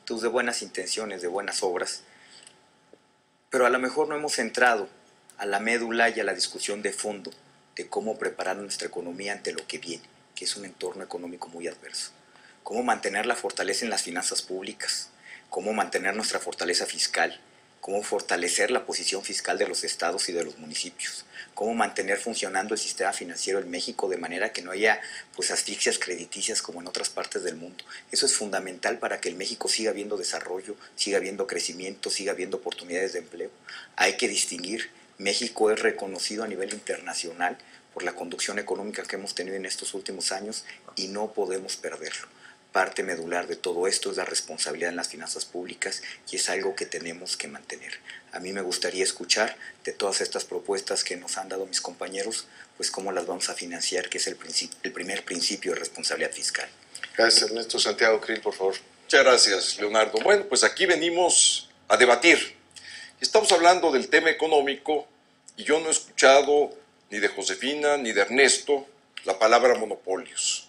entonces de buenas intenciones, de buenas obras, pero a lo mejor no hemos entrado a la médula y a la discusión de fondo de cómo preparar nuestra economía ante lo que viene, que es un entorno económico muy adverso. Cómo mantener la fortaleza en las finanzas públicas, cómo mantener nuestra fortaleza fiscal, cómo fortalecer la posición fiscal de los estados y de los municipios, cómo mantener funcionando el sistema financiero en México de manera que no haya pues asfixias crediticias como en otras partes del mundo. Eso es fundamental para que en México siga habiendo desarrollo, siga habiendo crecimiento, siga habiendo oportunidades de empleo. Hay que distinguir. México es reconocido a nivel internacional por la conducción económica que hemos tenido en estos últimos años y no podemos perderlo. Parte medular de todo esto es la responsabilidad en las finanzas públicas y es algo que tenemos que mantener. A mí me gustaría escuchar de todas estas propuestas que nos han dado mis compañeros, pues cómo las vamos a financiar, que es el primer principio de responsabilidad fiscal. Gracias, Ernesto. Santiago Krill, por favor. Muchas gracias, Leonardo. Bueno, pues aquí venimos a debatir. Estamos hablando del tema económico y yo no he escuchado ni de Josefina ni de Ernesto la palabra monopolios.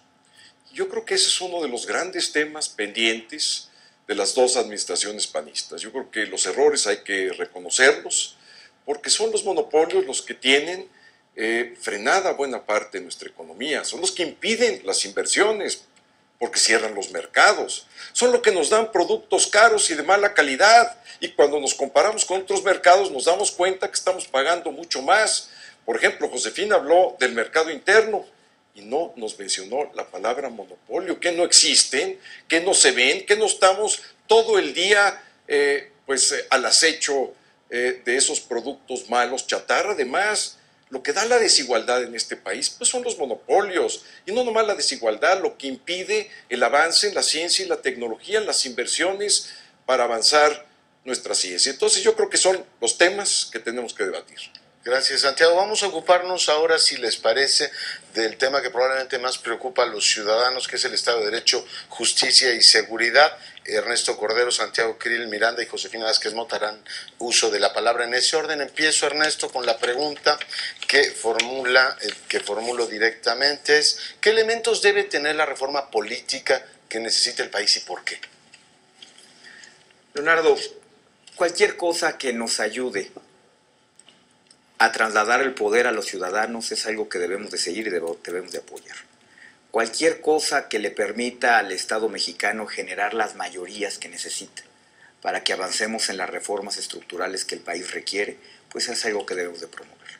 Yo creo que ese es uno de los grandes temas pendientes de las dos administraciones panistas. Yo creo que los errores hay que reconocerlos, porque son los monopolios los que tienen frenada buena parte de nuestra economía, son los que impiden las inversiones, porque cierran los mercados, son los que nos dan productos caros y de mala calidad, y cuando nos comparamos con otros mercados nos damos cuenta que estamos pagando mucho más. Por ejemplo, Josefina habló del mercado interno, y no nos mencionó la palabra monopolio, que no existen, que no se ven, que no estamos todo el día al acecho de esos productos malos, chatarra. Además, lo que da la desigualdad en este país pues son los monopolios, y no nomás la desigualdad, lo que impide el avance en la ciencia y la tecnología, en las inversiones para avanzar nuestra ciencia. Entonces yo creo que son los temas que tenemos que debatir. Gracias, Santiago. Vamos a ocuparnos ahora, si les parece, del tema que probablemente más preocupa a los ciudadanos, que es el Estado de Derecho, Justicia y Seguridad. Ernesto Cordero, Santiago Krill Miranda y Josefina Vázquez Mota harán uso de la palabra en ese orden. Empiezo, Ernesto, con la pregunta que formulo directamente. ¿Qué elementos debe tener la reforma política que necesita el país y por qué? Leonardo, cualquier cosa que nos ayude a trasladar el poder a los ciudadanos es algo que debemos de seguir y debemos de apoyar. Cualquier cosa que le permita al Estado mexicano generar las mayorías que necesita para que avancemos en las reformas estructurales que el país requiere, pues es algo que debemos de promover.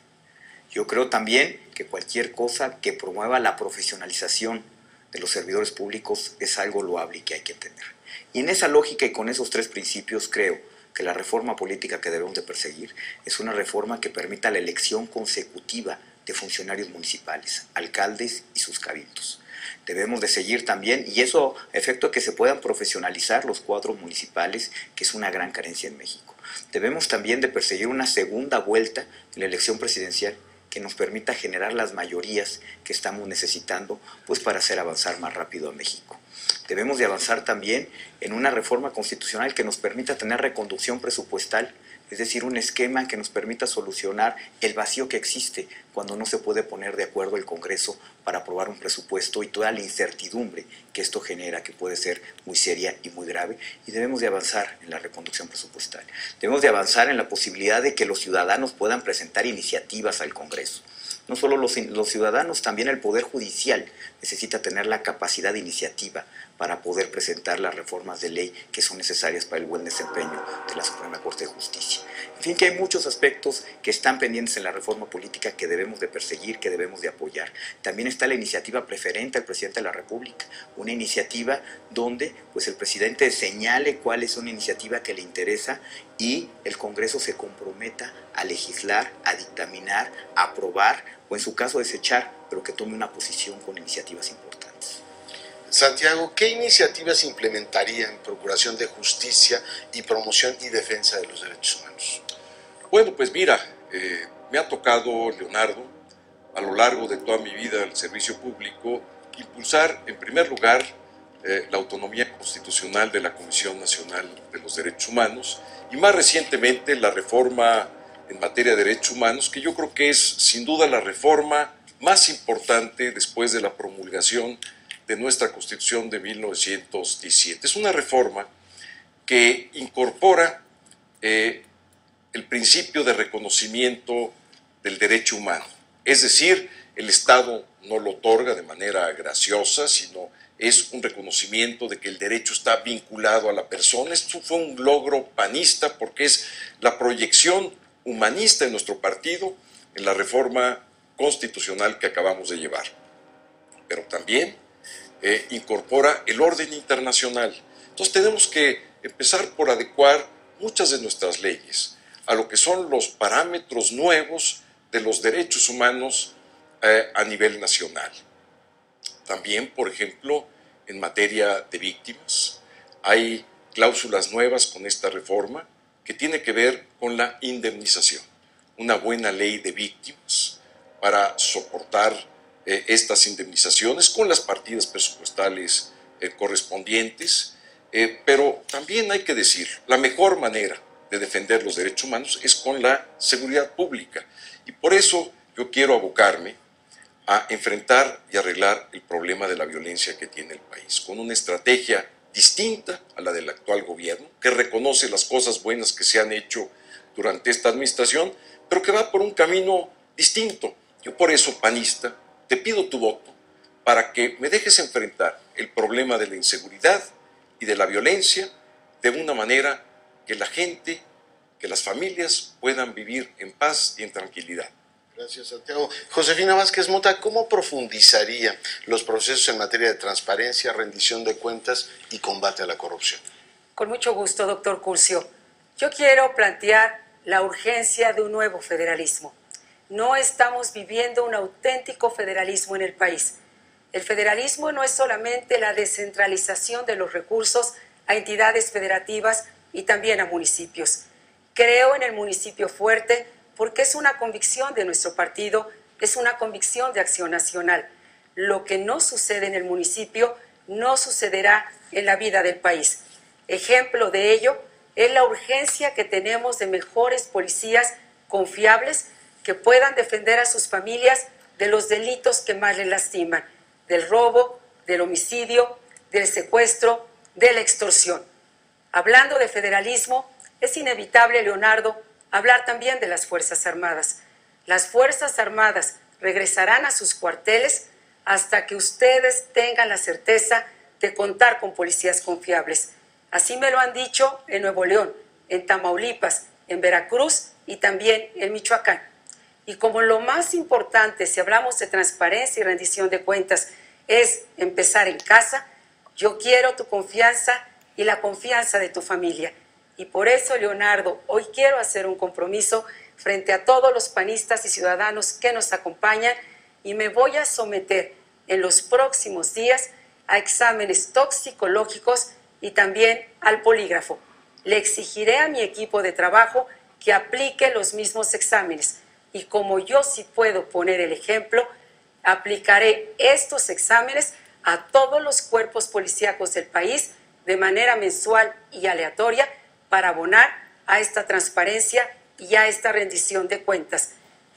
Yo creo también que cualquier cosa que promueva la profesionalización de los servidores públicos es algo loable y que hay que tener. Y en esa lógica y con esos tres principios creo que la reforma política que debemos de perseguir es una reforma que permita la elección consecutiva de funcionarios municipales, alcaldes y sus cabildos. Debemos de seguir también, y eso a efecto de que se puedan profesionalizar los cuadros municipales, que es una gran carencia en México. Debemos también de perseguir una segunda vuelta en la elección presidencial que nos permita generar las mayorías que estamos necesitando pues para hacer avanzar más rápido a México. Debemos de avanzar también en una reforma constitucional que nos permita tener reconducción presupuestal, es decir, un esquema que nos permita solucionar el vacío que existe cuando no se puede poner de acuerdo el Congreso para aprobar un presupuesto y toda la incertidumbre que esto genera, que puede ser muy seria y muy grave, y debemos de avanzar en la reconducción presupuestal. Debemos de avanzar en la posibilidad de que los ciudadanos puedan presentar iniciativas al Congreso. No solo los ciudadanos, también el Poder Judicial necesita tener la capacidad de iniciativa para poder presentar las reformas de ley que son necesarias para el buen desempeño de la Suprema Corte de Justicia. En fin, que hay muchos aspectos que están pendientes en la reforma política que debemos de perseguir, que debemos de apoyar. También está la iniciativa preferente al presidente de la República, una iniciativa donde pues, el presidente señale cuál es una iniciativa que le interesa y el Congreso se comprometa a legislar, a dictaminar, a aprobar o en su caso desechar, pero que tome una posición con iniciativas importantes. Santiago, ¿qué iniciativas implementaría en procuración de justicia y promoción y defensa de los derechos humanos? Bueno, pues mira, me ha tocado, Leonardo, a lo largo de toda mi vida al servicio público, impulsar en primer lugar la autonomía constitucional de la Comisión Nacional de los Derechos Humanos y más recientemente la reforma en materia de derechos humanos, que yo creo que es sin duda la reforma más importante después de la promulgación de nuestra Constitución de 1917. Es una reforma que incorpora el principio de reconocimiento del derecho humano. Es decir, el Estado no lo otorga de manera graciosa, sino es un reconocimiento de que el derecho está vinculado a la persona. Esto fue un logro panista porque es la proyección humanista de nuestro partido en la reforma constitucional que acabamos de llevar. Pero también incorpora el orden internacional. Entonces tenemos que empezar por adecuar muchas de nuestras leyes a lo que son los parámetros nuevos de los derechos humanos a nivel nacional. También, por ejemplo, en materia de víctimas, hay cláusulas nuevas con esta reforma que tiene que ver con la indemnización. Una buena ley de víctimas para soportar estas indemnizaciones con las partidas presupuestales correspondientes, pero también hay que decir, la mejor manera de defender los derechos humanos es con la seguridad pública. Y por eso yo quiero abocarme a enfrentar y arreglar el problema de la violencia que tiene el país, con una estrategia distinta a la del actual gobierno, que reconoce las cosas buenas que se han hecho durante esta administración, pero que va por un camino distinto. Yo por eso, panista, te pido tu voto para que me dejes enfrentar el problema de la inseguridad y de la violencia de una manera que la gente, que las familias puedan vivir en paz y en tranquilidad. Gracias, Santiago. Josefina Vázquez Mota, ¿cómo profundizaría los procesos en materia de transparencia, rendición de cuentas y combate a la corrupción? Con mucho gusto, doctor Curcio. Yo quiero plantear la urgencia de un nuevo federalismo. No estamos viviendo un auténtico federalismo en el país. El federalismo no es solamente la descentralización de los recursos a entidades federativas y también a municipios. Creo en el municipio fuerte porque es una convicción de nuestro partido, es una convicción de Acción Nacional. Lo que no sucede en el municipio no sucederá en la vida del país. Ejemplo de ello es la urgencia que tenemos de mejores policías confiables que puedan defender a sus familias de los delitos que más les lastiman, del robo, del homicidio, del secuestro, de la extorsión. Hablando de federalismo, es inevitable, Leonardo, hablar también de las Fuerzas Armadas. Las Fuerzas Armadas regresarán a sus cuarteles hasta que ustedes tengan la certeza de contar con policías confiables. Así me lo han dicho en Nuevo León, en Tamaulipas, en Veracruz y también en Michoacán. Y como lo más importante, si hablamos de transparencia y rendición de cuentas, es empezar en casa, yo quiero tu confianza y la confianza de tu familia. Y por eso, Leonardo, hoy quiero hacer un compromiso frente a todos los panistas y ciudadanos que nos acompañan y me voy a someter en los próximos días a exámenes toxicológicos y también al polígrafo. Le exigiré a mi equipo de trabajo que aplique los mismos exámenes y como yo sí puedo poner el ejemplo, aplicaré estos exámenes a todos los cuerpos policíacos del país de manera mensual y aleatoria para abonar a esta transparencia y a esta rendición de cuentas.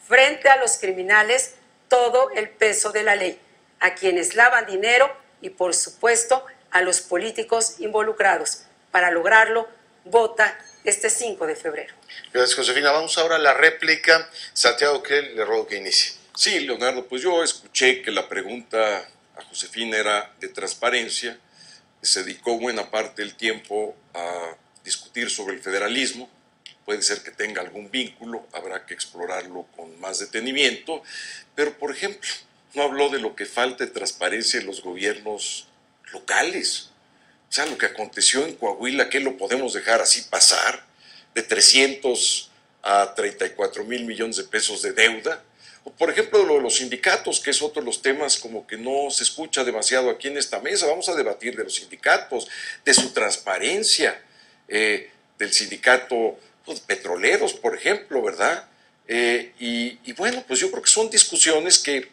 Frente a los criminales, todo el peso de la ley, a quienes lavan dinero y, por supuesto, a los políticos involucrados. Para lograrlo, vota este 5 de febrero. Gracias, Josefina. Vamos ahora a la réplica. Santiago, ¿qué le ruego que inicie? Sí, Leonardo, pues yo escuché que la pregunta a Josefina era de transparencia. Se dedicó buena parte del tiempo a discutir sobre el federalismo. Puede ser que tenga algún vínculo, habrá que explorarlo con más detenimiento, pero por ejemplo, no habló de lo que falta de transparencia en los gobiernos locales. O sea, lo que aconteció en Coahuila, ¿qué lo podemos dejar así pasar? De 300 a 34,000 millones de pesos de deuda. O por ejemplo, lo de los sindicatos, que es otro de los temas como que no se escucha demasiado aquí en esta mesa. Vamos a debatir de los sindicatos, de su transparencia, del sindicato petroleros, por ejemplo, ¿verdad? Y bueno, pues yo creo que son discusiones que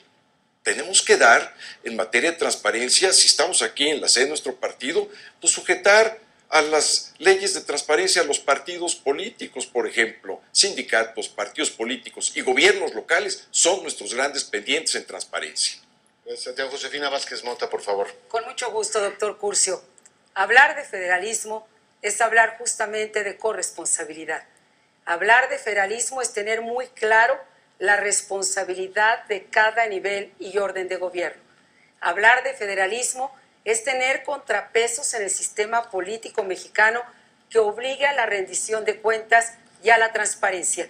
tenemos que dar en materia de transparencia. Si estamos aquí en la sede de nuestro partido, pues sujetar a las leyes de transparencia a los partidos políticos, por ejemplo, sindicatos, partidos políticos y gobiernos locales son nuestros grandes pendientes en transparencia. Santiago. Josefina Vázquez Mota, por favor. Con mucho gusto, doctor Curcio. Hablar de federalismo es hablar justamente de corresponsabilidad. Hablar de federalismo es tener muy claro la responsabilidad de cada nivel y orden de gobierno. Hablar de federalismo es tener contrapesos en el sistema político mexicano que obligue a la rendición de cuentas y a la transparencia.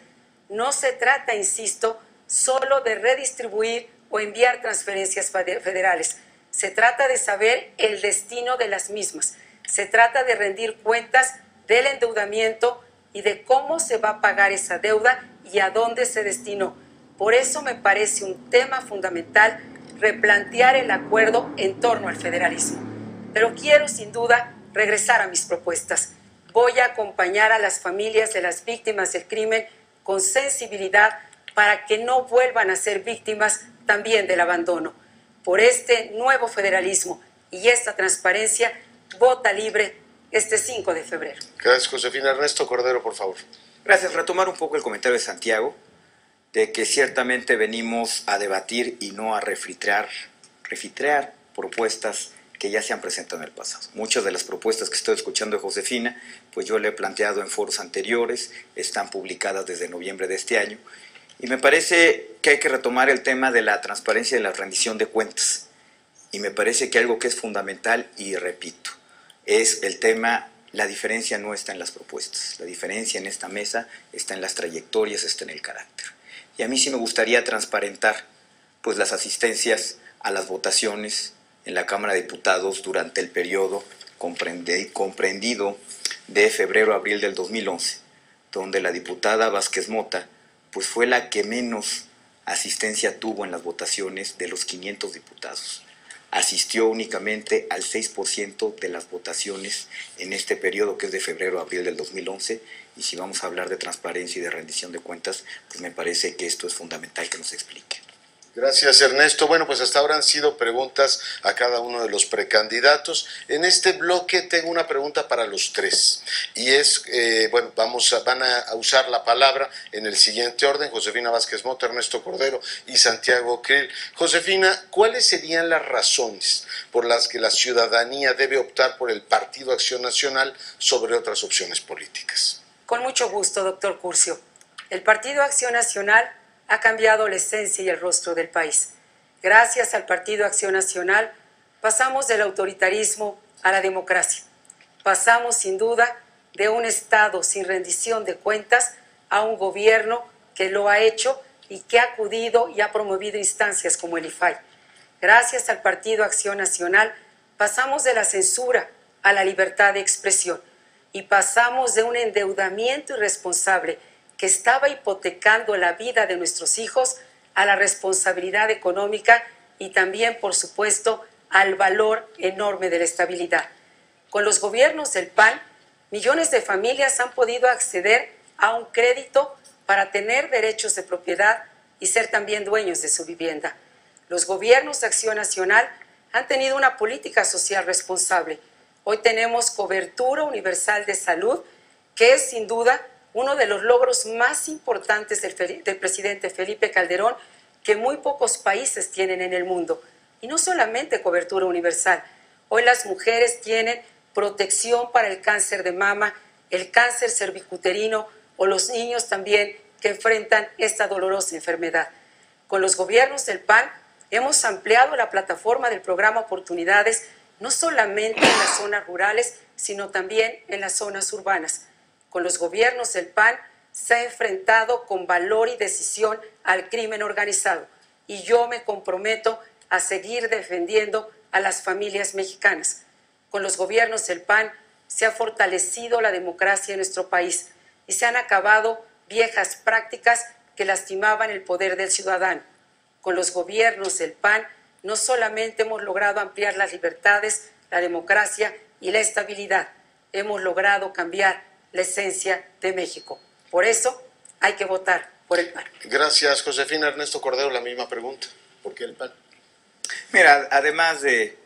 No se trata, insisto, solo de redistribuir o enviar transferencias federales. Se trata de saber el destino de las mismas. Se trata de rendir cuentas del endeudamiento y de cómo se va a pagar esa deuda y a dónde se destinó. Por eso me parece un tema fundamental replantear el acuerdo en torno al federalismo. Pero quiero, sin duda, regresar a mis propuestas. Voy a acompañar a las familias de las víctimas del crimen con sensibilidad para que no vuelvan a ser víctimas también del abandono. Por este nuevo federalismo y esta transparencia, vota libre este 5 de febrero. Gracias, Josefina. Ernesto Cordero, por favor. Gracias. Retomar un poco el comentario de Santiago, de que ciertamente venimos a debatir y no a refritrear propuestas que ya se han presentado en el pasado. Muchas de las propuestas que estoy escuchando de Josefina, pues yo le he planteado en foros anteriores, están publicadas desde noviembre de este año, y me parece que hay que retomar el tema de la transparencia y la rendición de cuentas. Y me parece que algo que es fundamental, y repito, es el tema, la diferencia no está en las propuestas, la diferencia en esta mesa está en las trayectorias, está en el carácter. Y a mí sí me gustaría transparentar pues las asistencias a las votaciones en la Cámara de Diputados durante el periodo comprendido de febrero a abril del 2011, donde la diputada Vázquez Mota pues fue la que menos asistencia tuvo en las votaciones de los 500 diputados. Asistió únicamente al 6% de las votaciones en este periodo que es de febrero a abril del 2011, y si vamos a hablar de transparencia y de rendición de cuentas, pues me parece que esto es fundamental que nos explique. Gracias, Ernesto. Bueno, pues hasta ahora han sido preguntas a cada uno de los precandidatos. En este bloque tengo una pregunta para los tres. Y es, bueno, van a usar la palabra en el siguiente orden: Josefina Vázquez Mota, Ernesto Cordero y Santiago Krill. Josefina, ¿cuáles serían las razones por las que la ciudadanía debe optar por el Partido Acción Nacional sobre otras opciones políticas? Con mucho gusto, doctor Curcio. El Partido Acción Nacional ha cambiado la esencia y el rostro del país. Gracias al Partido Acción Nacional, pasamos del autoritarismo a la democracia. Pasamos, sin duda, de un Estado sin rendición de cuentas a un gobierno que lo ha hecho y que ha acudido y ha promovido instancias como el IFAI. Gracias al Partido Acción Nacional, pasamos de la censura a la libertad de expresión y pasamos de un endeudamiento irresponsable que estaba hipotecando la vida de nuestros hijos a la responsabilidad económica y también, por supuesto, al valor enorme de la estabilidad. Con los gobiernos del PAN, millones de familias han podido acceder a un crédito para tener derechos de propiedad y ser también dueños de su vivienda. Los gobiernos de Acción Nacional han tenido una política social responsable. Hoy tenemos cobertura universal de salud, que es sin duda uno de los logros más importantes del presidente Felipe Calderón, que muy pocos países tienen en el mundo. Y no solamente cobertura universal. Hoy las mujeres tienen protección para el cáncer de mama, el cáncer cervicuterino o los niños también que enfrentan esta dolorosa enfermedad. Con los gobiernos del PAN hemos ampliado la plataforma del programa Oportunidades, no solamente en las zonas rurales, sino también en las zonas urbanas. Con los gobiernos del PAN se ha enfrentado con valor y decisión al crimen organizado, y yo me comprometo a seguir defendiendo a las familias mexicanas. Con los gobiernos del PAN se ha fortalecido la democracia en nuestro país y se han acabado viejas prácticas que lastimaban el poder del ciudadano. Con los gobiernos del PAN no solamente hemos logrado ampliar las libertades, la democracia y la estabilidad, hemos logrado cambiar la esencia de México. Por eso hay que votar por el PAN. Gracias, Josefina. Ernesto Cordero, la misma pregunta. ¿Por qué el PAN? Mira, además de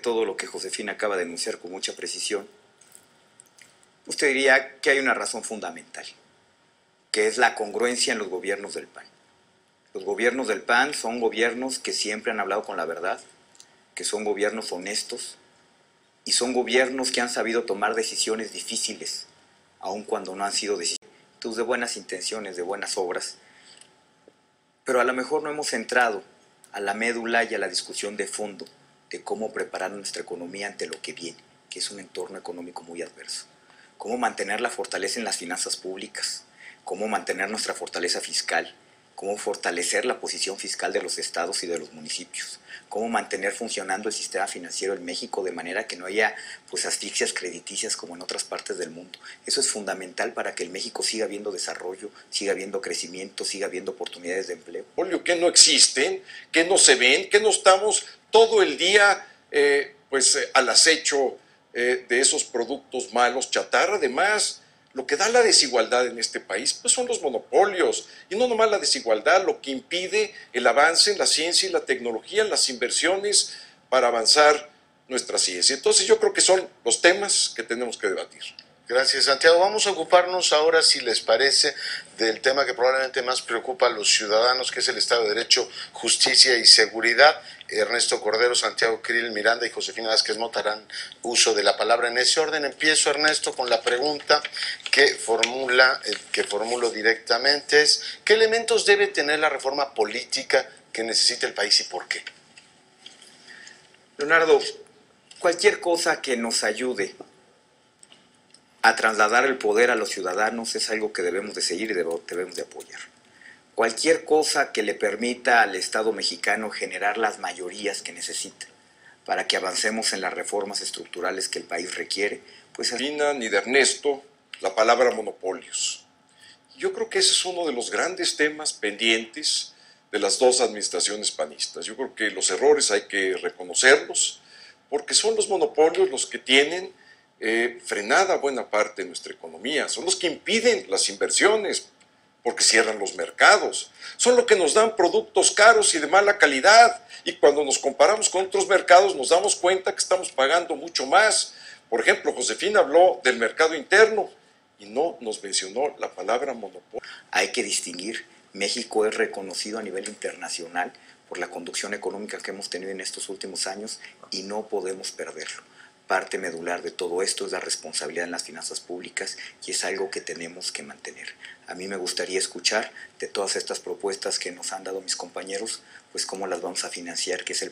todo lo que Josefina acaba de enunciar con mucha precisión, usted diría que hay una razón fundamental, que es la congruencia en los gobiernos del PAN. Los gobiernos del PAN son gobiernos que siempre han hablado con la verdad, que son gobiernos honestos, Y son gobiernos que han sabido tomar decisiones difíciles, aun cuando no han sido decisiones de buenas intenciones, de buenas obras. Pero a lo mejor no hemos entrado a la médula y a la discusión de fondo de cómo preparar nuestra economía ante lo que viene, que es un entorno económico muy adverso. Cómo mantener la fortaleza en las finanzas públicas, cómo mantener nuestra fortaleza fiscal, cómo fortalecer la posición fiscal de los estados y de los municipios, cómo mantener funcionando el sistema financiero en México de manera que no haya pues asfixias crediticias como en otras partes del mundo. Eso es fundamental para que el México siga habiendo desarrollo, siga habiendo crecimiento, siga habiendo oportunidades de empleo. Que no existen, que no se ven, que no estamos todo el día al acecho de esos productos malos, chatarra. Además, lo que da la desigualdad en este país pues son los monopolios, y no nomás la desigualdad, lo que impide el avance en la ciencia y la tecnología, en las inversiones para avanzar nuestra ciencia. Entonces yo creo que son los temas que tenemos que debatir. Gracias, Santiago. Vamos a ocuparnos ahora, si les parece, del tema que probablemente más preocupa a los ciudadanos, que es el Estado de Derecho, Justicia y Seguridad. Ernesto Cordero, Santiago Krill Miranda y Josefina Vázquez Mota harán uso de la palabra en ese orden. Empiezo, Ernesto, con la pregunta que formulo directamente. ¿Qué elementos debe tener la reforma política que necesita el país y por qué? Leonardo, cualquier cosa que nos ayude a trasladar el poder a los ciudadanos es algo que debemos de seguir y debemos de apoyar. Cualquier cosa que le permita al Estado mexicano generar las mayorías que necesita para que avancemos en las reformas estructurales que el país requiere, pues... Ni de Ernesto, la palabra monopolios. Yo creo que ese es uno de los grandes temas pendientes de las dos administraciones panistas. Yo creo que los errores hay que reconocerlos, porque son los monopolios los que tienen frenada buena parte de nuestra economía, son los que impiden las inversiones, porque cierran los mercados, son los que nos dan productos caros y de mala calidad, y cuando nos comparamos con otros mercados nos damos cuenta que estamos pagando mucho más. Por ejemplo, Josefina habló del mercado interno y no nos mencionó la palabra monopolio. Hay que distinguir. México es reconocido a nivel internacional por la conducción económica que hemos tenido en estos últimos años y no podemos perderlo. Parte medular de todo esto es la responsabilidad en las finanzas públicas y es algo que tenemos que mantener. A mí me gustaría escuchar de todas estas propuestas que nos han dado mis compañeros, pues cómo las vamos a financiar, que es el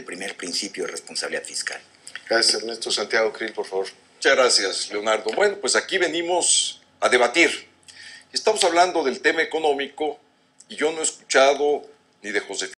primer principio de responsabilidad fiscal. Gracias, Ernesto. Santiago Krill, por favor. Muchas gracias, Leonardo. Bueno, pues aquí venimos a debatir. Estamos hablando del tema económico y yo no he escuchado ni de Josefina